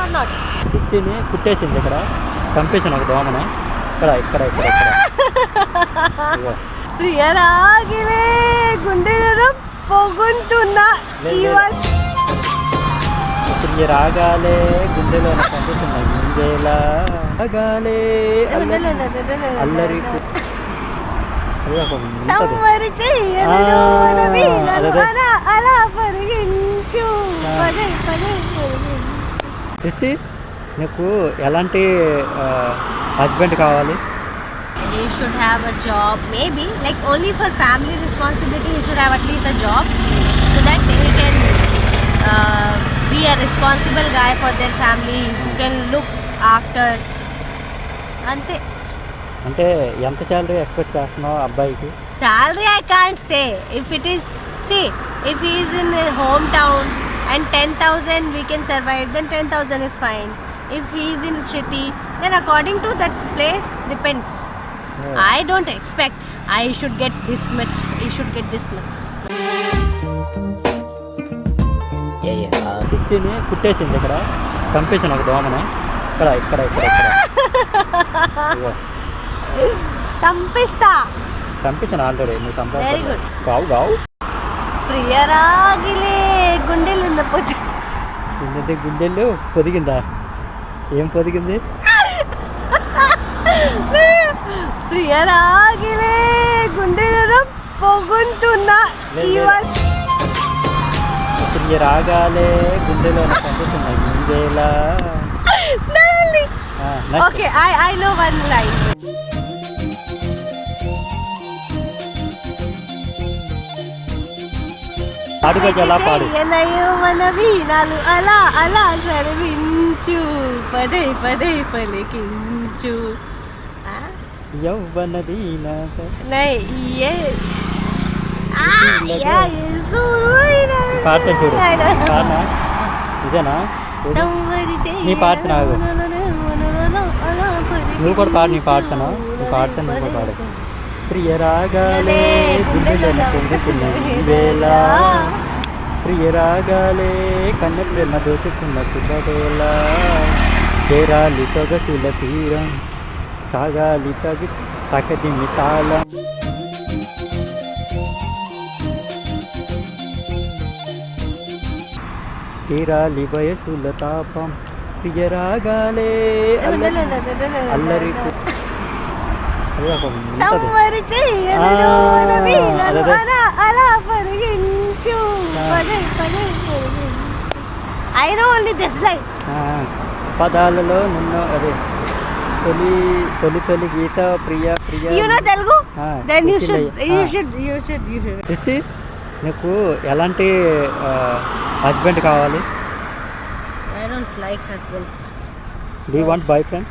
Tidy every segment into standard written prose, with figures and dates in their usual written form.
or not? Sristhini కుట్టేసింది ఇక్కడ, చంపేసాను ఒక దోమని. ఇక్కడ ప్రియరాగిలే గుండెలను పొగుంటున్నా రాగాలే గుండెలో పండుతున్నాయి గుండెలా రాగాలే అల్లరి సంవరి అలా పరిగించు. సృష్టి, నీకు ఎలాంటి హస్బెండ్ కావాలి? He should have a job, maybe like only for family responsibility. He should have at least a job, so that he can be a responsible guy for their family, who can look after. అంటే ఎంత salary expect చేస్తున్నావు అబ్బాయికి? Salary I can't say. If it is, see, if he is in his hometown and 10,000 we can survive, then 10,000 is fine. If he is in Sristhi, then according to that place depends. Yeah. I don't expect I should get this much, he should get this much. సృష్టిని కుట్టేసింది ఇక్కడ, చంపేసాను ఒక దోమని. ఇక్కడ చంపేసాను already. నువ్వు చంపా. Very good. గావు ప్రియరాగిలే గుండెలు గుండెలు పొదిగిందా? ఏం పొదిగింది? ప్రియరాగిలే గుండెలను పొగుంటున్నా రాగాలే గుండెలో పండుతున్నాయి గుండెలా. Okay, I know one line. మన వీణాలు అలా అలా సర్వించు, పదే పలికించు. యవ్వన వీణ పాట చూడు. ఇదేనా నీ పాట? నాకు నువ్వు కూడా పాడు. నీ పాడుతాను, నువ్వు పాడుతాను, నువ్వు కూడా పాడు. ప్రియరాగాలే గుండెలను పొందుతున్నది వేళ, ప్రియరాగాలే కన్న ప్రేమ దోచుకున్న శుభవేళ, చేరాలి సొగసుల తీరం, సాగాలి తగదిమి తాళం. తీరాలి వయసుల తాపం, ప్రియరాగాలే అల్లరి సంవరి అలా పరిగించు. I know only this line. పదాలలో నిన్ను అదే తొలి గీత ప్రియ. You know Telugu? Then you should. సృష్టి, నీకు ఎలాంటి హస్బెండ్ కావాలి? I don't like husbands. Do you want boyfriend?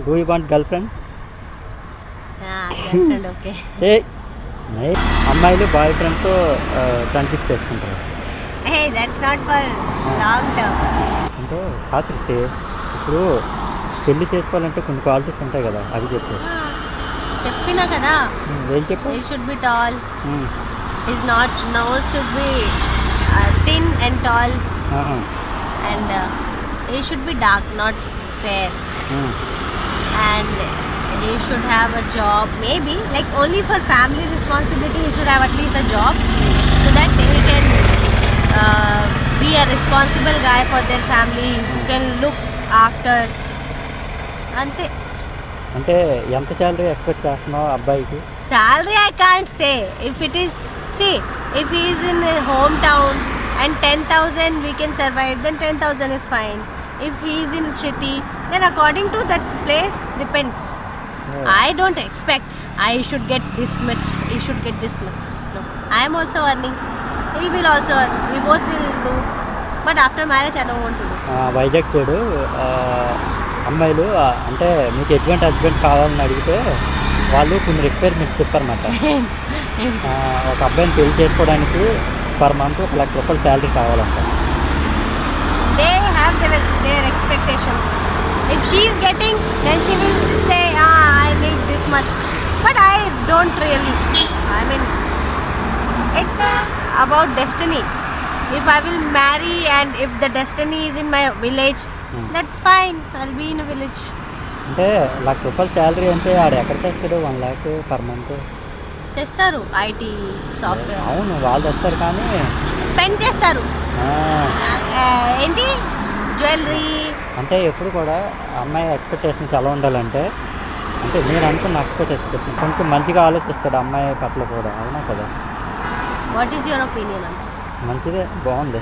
Do you want girlfriend? Girlfriend okay. అమ్మాయిలు బాయ్ ఫ్రెండ్తో ఫ్రెండ్షిప్ చేసుకుంటారు. Hey, that's not for long term. అంటే కాకపోతే ఇప్పుడు పెళ్లి చేసుకోవాలంటే కొన్ని క్వాలిటీస్ ఉంటాయి కదా, అవి చెప్పు. చెప్పినా కదా. ఏం చెప్పు? He should be tall. His nose should be thin and tall. And he should be dark, not fair. And he should have a job, maybe like only for family responsibility. He should have at least a job, so that he can be a responsible guy for their family, who can look after. అంటే ఎంత salary expect చేస్తున్నావు అబ్బాయికి? Salary I can't say. If it is, see, if he is in his hometown and 10,000 we can survive, then 10,000 is fine. If he is in Sristhi, then according to that place depends. Yeah. I don't expect I should get this much, he should get this much. No, I am also earning, he will also earn, we both will do, but after marriage I don't want to do. Vizag side అమ్మాయిలు అంటే మీకు ఎటువంటి husband కావాలని అడిగితే వాళ్ళు కొన్ని requirements చెప్పారన్నమాట. ఒక అబ్బాయిని పెళ్లి చేసుకోవడానికి పర్ మంత్ 1,00,000 రూపాయలు శాలరీ కావాలంట. They have their expectations. If she is getting, then she will say, I need this much. But I don't really. I mean, it's about destiny. If I will marry and if the destiny is in my village, that's fine. I'll be in a village. అంటే ₹1,00,000 salary అంటే ఆడు ఎక్కడ తెస్తాడు 1 lakh per month? చేస్తారు IT software. అవును వాళ్ళు తెస్తారు కానీ స్పెండ్ చేస్తారు. ఆ, ఏంటి జ్యువెలరీ. అంటే ఎప్పుడు కూడా అమ్మాయి ఎక్స్పెక్టేషన్స్ ఎలా ఉండాలంటే, అంటే నేను అనుకున్న ఎక్స్పెక్టేషన్ కొంచెం మంచిగా ఆలోచిస్తాడు అమ్మాయి పట్ల కూడా, అవునా కదా? వాట్ ఈస్ యువర్ ఒపీనియన్ అంట? మంచిదే, బాగుంది,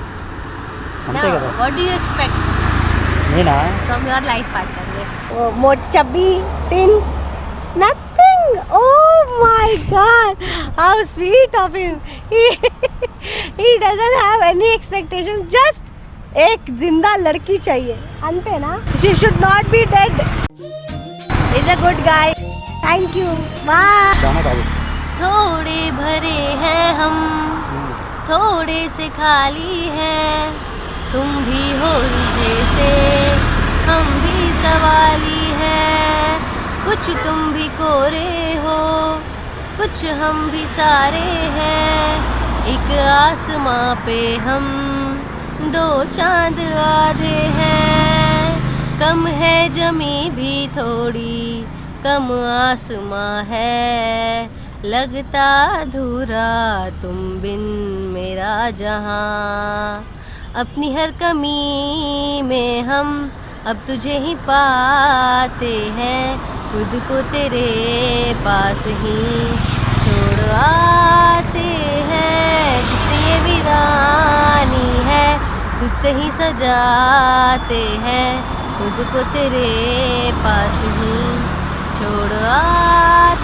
అంతే కదా. వాట్ డూ యూ ఎక్స్పెక్ట్ నేనా? from your life partner? Yes. Oh, more chubby, thin, nothing. Oh my God, how sweet of him. He doesn't have any expectations. Just एक जिंदा लड़की चाहिए. अंते ना? She should not be dead. He's a good guy. Thank you. Bye. जाना बाबू. थोड़े भरे हैं हम, थोड़े से खाली हैं. तुम भी हो जैसे हम भी सवाली हैं. कुछ तुम भी कोरे हो, कुछ हम भी सारे हैं. एक आसमां पे हम 2 चांद आधे हैं. कम है जमी भी थोड़ी, कम आसमां है. लगता अधूरा तुम बिन मेरा जहां. अपनी हर कमी में हम अब तुझे ही पाते हैं. खुद को तेरे पास ही छोड़ आते हैं. जितनी ये वीरानी है तुझसे ही सजाते हैं. खुद को तेरे पास ही छोड़ आते